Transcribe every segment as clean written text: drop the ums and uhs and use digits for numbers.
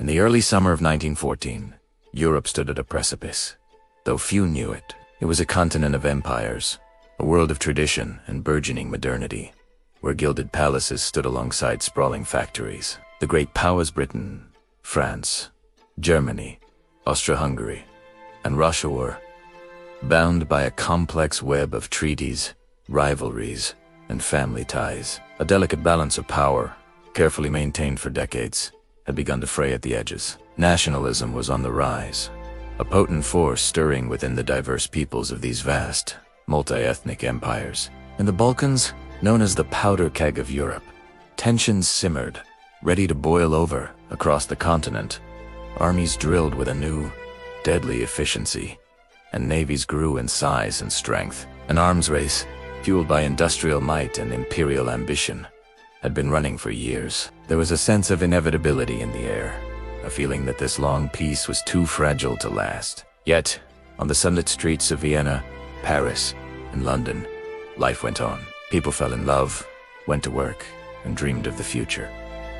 In the early summer of 1914, Europe stood at a precipice. Though few knew it, it was a continent of empires, a world of tradition and burgeoning modernity, where gilded palaces stood alongside sprawling factories. The great powers Britain, France, Germany, Austria-Hungary, and Russia were bound by a complex web of treaties, rivalries, and family ties. A delicate balance of power, carefully maintained for decades, had begun to fray at the edges. Nationalism was on the rise, a potent force stirring within the diverse peoples of these vast, multi-ethnic empires. In the Balkans, known as the powder keg of Europe, tensions simmered, ready to boil over across the continent. Armies drilled with a new, deadly efficiency, and navies grew in size and strength. An arms race, fueled by industrial might and imperial ambition, had been running for years. There was a sense of inevitability in the air, a feeling that this long peace was too fragile to last. Yet, on the sunlit streets of Vienna, Paris, and London, life went on. People fell in love, went to work, and dreamed of the future,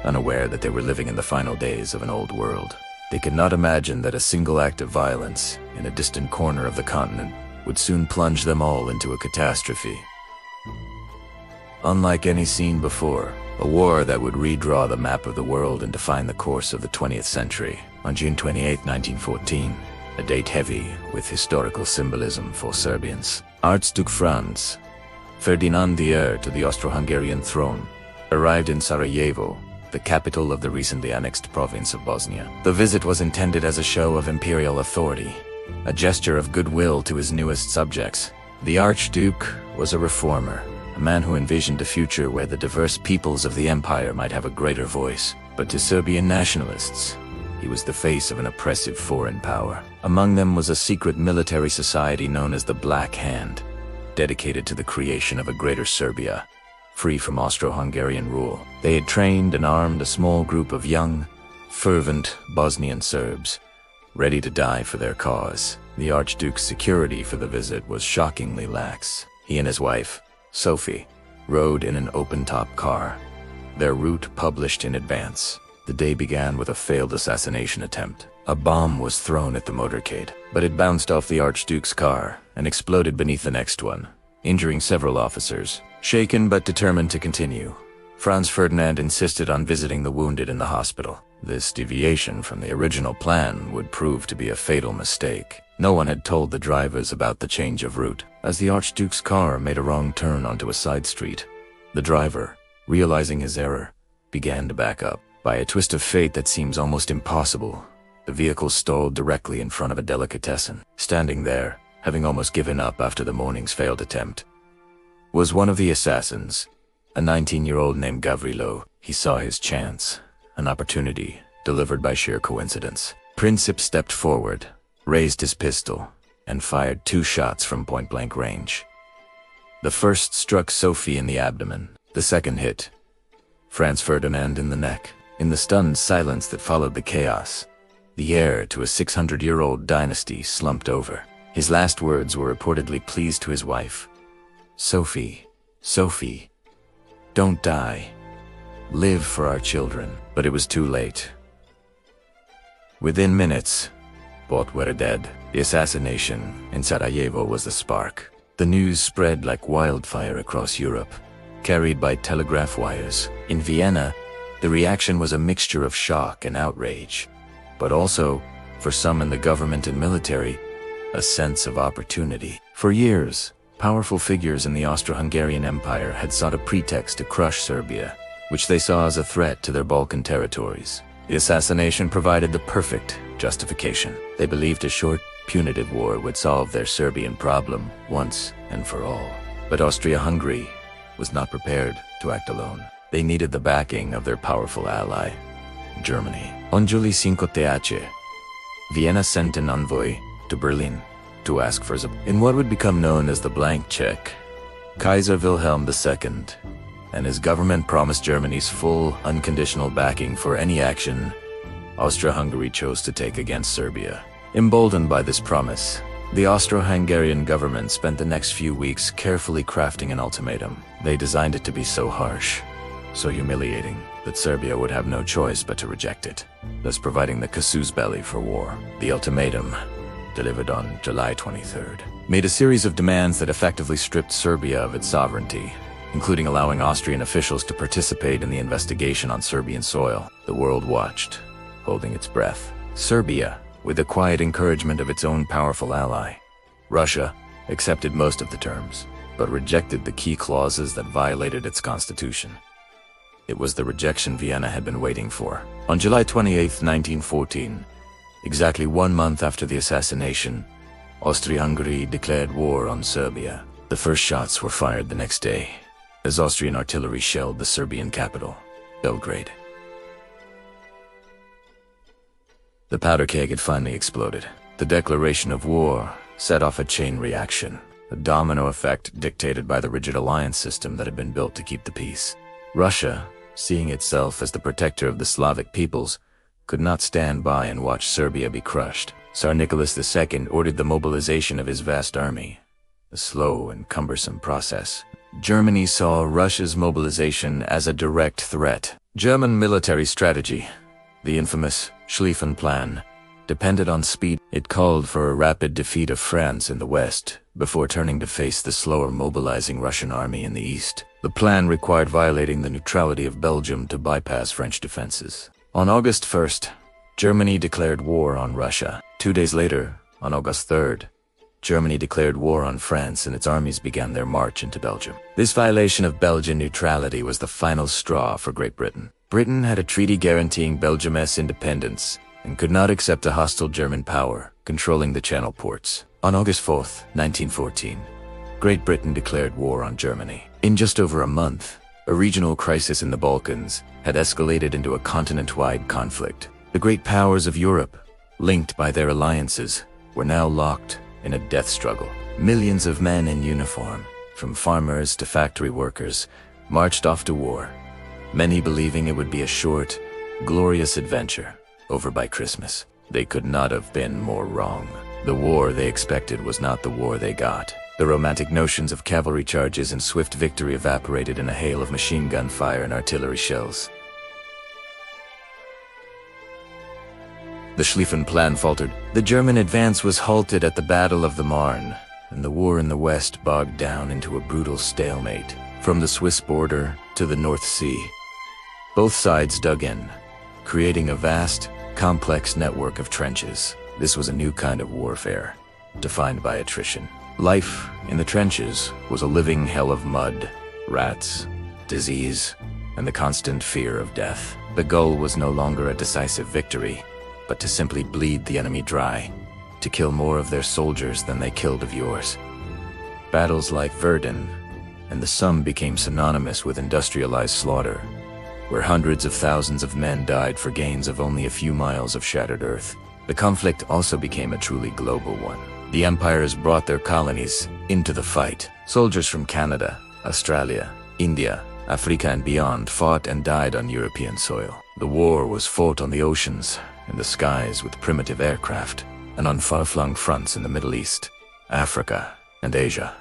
unaware that they were living in the final days of an old world. They could not imagine that a single act of violence in a distant corner of the continent would soon plunge them all into a catastrophe. Unlike any seen before, a war that would redraw the map of the world and define the course of the 20th century. On June 28, 1914, a date heavy with historical symbolism for Serbians, Archduke Franz Ferdinand, the heir to the Austro-Hungarian throne, arrived in Sarajevo, the capital of the recently annexed province of Bosnia. The visit was intended as a show of imperial authority, a gesture of goodwill to his newest subjects. The Archduke was a reformer, a man who envisioned a future where the diverse peoples of the empire might have a greater voice. But to Serbian nationalists, he was the face of an oppressive foreign power. Among them was a secret military society known as the Black Hand, dedicated to the creation of a greater Serbia, free from Austro-Hungarian rule. They had trained and armed a small group of young, fervent Bosnian Serbs, ready to die for their cause. The Archduke's security for the visit was shockingly lax. He and his wife, Sophie, rode in an open-top car, their route published in advance. The day began with a failed assassination attempt. A bomb was thrown at the motorcade, but it bounced off the Archduke's car and exploded beneath the next one, injuring several officers. Shaken but determined to continue, Franz Ferdinand insisted on visiting the wounded in the hospital. This deviation from the original plan would prove to be a fatal mistake. No one had told the drivers about the change of route. As the Archduke's car made a wrong turn onto a side street, the driver, realizing his error, began to back up. By a twist of fate that seems almost impossible, the vehicle stalled directly in front of a delicatessen. Standing there, having almost given up after the morning's failed attempt, was one of the assassins, a 19-year-old named Gavrilo. He saw his chance, an opportunity delivered by sheer coincidence. Princip stepped forward, raised his pistol, and fired 2 shots from point-blank range. The first struck Sophie in the abdomen. The second hit Franz Ferdinand in the neck. In the stunned silence that followed the chaos, the heir to a 600-year-old dynasty slumped over. His last words were reportedly pleas to his wife. "Sophie, Sophie, don't die. Live for our children." But it was too late. Within minutes, both were dead. The assassination in Sarajevo was the spark. The news spread like wildfire across Europe, carried by telegraph wires. In Vienna, the reaction was a mixture of shock and outrage, but also, for some in the government and military, a sense of opportunity. For years, powerful figures in the Austro-Hungarian Empire had sought a pretext to crush Serbia, which they saw as a threat to their Balkan territories. The assassination provided the perfect justification. They believed a short, punitive war would solve their Serbian problem once and for all. But Austria-Hungary was not prepared to act alone. They needed the backing of their powerful ally, Germany. On July 5, Vienna sent an envoy to Berlin to ask for in what would become known as the blank check. Kaiser Wilhelm II and his government promised Germany's full, unconditional backing for any action Austria-Hungary chose to take against Serbia. Emboldened by this promise, the Austro-Hungarian government spent the next few weeks carefully crafting an ultimatum. They designed it to be so harsh, so humiliating that Serbia would have no choice but to reject it, thus providing the casus belli for war. The ultimatum, delivered on July 23rd, made a series of demands that effectively stripped Serbia of its sovereignty, including allowing Austrian officials to participate in the investigation on Serbian soil. The world watched, holding its breath. Serbia, with the quiet encouragement of its own powerful ally, Russia, accepted most of the terms, but rejected the key clauses that violated its constitution. It was the rejection Vienna had been waiting for. On July 28, 1914, exactly 1 month after the assassination, Austria-Hungary declared war on Serbia. The first shots were fired the next day, as Austrian artillery shelled the Serbian capital, Belgrade. The powder keg had finally exploded. The declaration of war set off a chain reaction, a domino effect dictated by the rigid alliance system that had been built to keep the peace. Russia, seeing itself as the protector of the Slavic peoples, could not stand by and watch Serbia be crushed. Tsar Nicholas II ordered the mobilization of his vast army, a slow and cumbersome process. Germany saw Russia's mobilization as a direct threat. German military strategy, the infamous Schlieffen Plan, depended on speed. It called for a rapid defeat of France in the west, before turning to face the slower mobilizing Russian army in the east. The plan required violating the neutrality of Belgium to bypass French defenses. On August 1st, Germany declared war on Russia. 2 days later, on August 3rd, Germany declared war on France and its armies began their march into Belgium. This violation of Belgian neutrality was the final straw for Great Britain. Britain had a treaty guaranteeing Belgium's independence and could not accept a hostile German power controlling the Channel ports. On August 4th, 1914, Great Britain declared war on Germany. In just over a month, a regional crisis in the Balkans had escalated into a continent-wide conflict. The great powers of Europe, linked by their alliances, were now locked in a death struggle. Millions of men in uniform, from farmers to factory workers, marched off to war, many believing it would be a short, glorious adventure, over by Christmas. They could not have been more wrong. The war they expected was not the war they got. The romantic notions of cavalry charges and swift victory evaporated in a hail of machine gun fire and artillery shells. The Schlieffen Plan faltered. The German advance was halted at the Battle of the Marne, and the war in the west bogged down into a brutal stalemate. From the Swiss border to the North Sea, both sides dug in, creating a vast, complex network of trenches. This was a new kind of warfare, defined by attrition. Life in the trenches was a living hell of mud, rats, disease, and the constant fear of death. The goal was no longer a decisive victory, but to simply bleed the enemy dry, to kill more of their soldiers than they killed of yours. Battles like Verdun and the Somme became synonymous with industrialized slaughter, where hundreds of thousands of men died for gains of only a few miles of shattered earth. The conflict also became a truly global one. The empires brought their colonies into the fight. Soldiers from Canada, Australia, India, Africa and beyond fought and died on European soil. The war was fought on the oceans, in the skies with primitive aircraft, and on far-flung fronts in the Middle East, Africa, and Asia.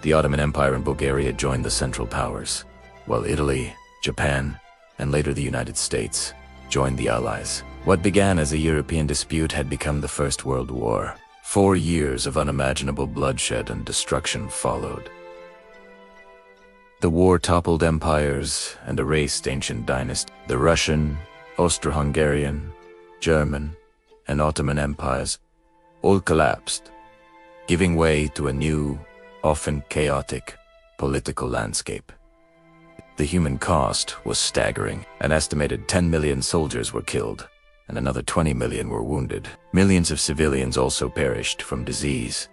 The Ottoman Empire and Bulgaria joined the Central Powers, while Italy, Japan, and later the United States joined the Allies. What began as a European dispute had become the First World War. 4 years of unimaginable bloodshed and destruction followed. The war toppled empires and erased ancient dynasties. The Russian, Austro-Hungarian, German, and Ottoman empires all collapsed, giving way to a new, often chaotic, political landscape. The human cost was staggering. An estimated 10 million soldiers were killed, and another 20 million were wounded. Millions of civilians also perished from disease,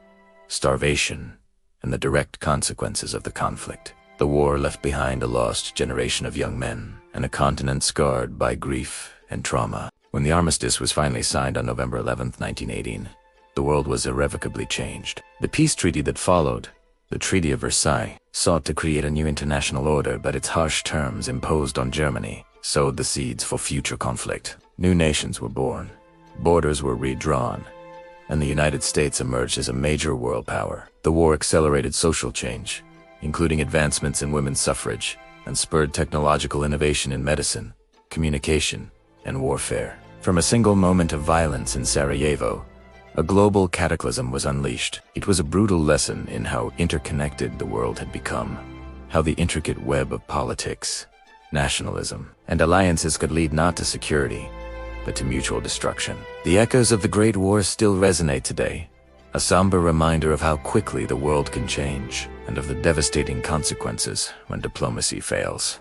starvation, and the direct consequences of the conflict. The war left behind a lost generation of young men and a continent scarred by grief and trauma. When the armistice was finally signed on November 11, 1918, the world was irrevocably changed. The peace treaty that followed, the Treaty of Versailles, sought to create a new international order, but its harsh terms imposed on Germany sowed the seeds for future conflict. New nations were born, borders were redrawn, and the United States emerged as a major world power. The war accelerated social change, including advancements in women's suffrage, and spurred technological innovation in medicine, communication, and warfare. From a single moment of violence in Sarajevo, a global cataclysm was unleashed. It was a brutal lesson in how interconnected the world had become, how the intricate web of politics, nationalism, and alliances could lead not to security, but to mutual destruction. The echoes of the Great War still resonate today, a somber reminder of how quickly the world can change and of the devastating consequences when diplomacy fails.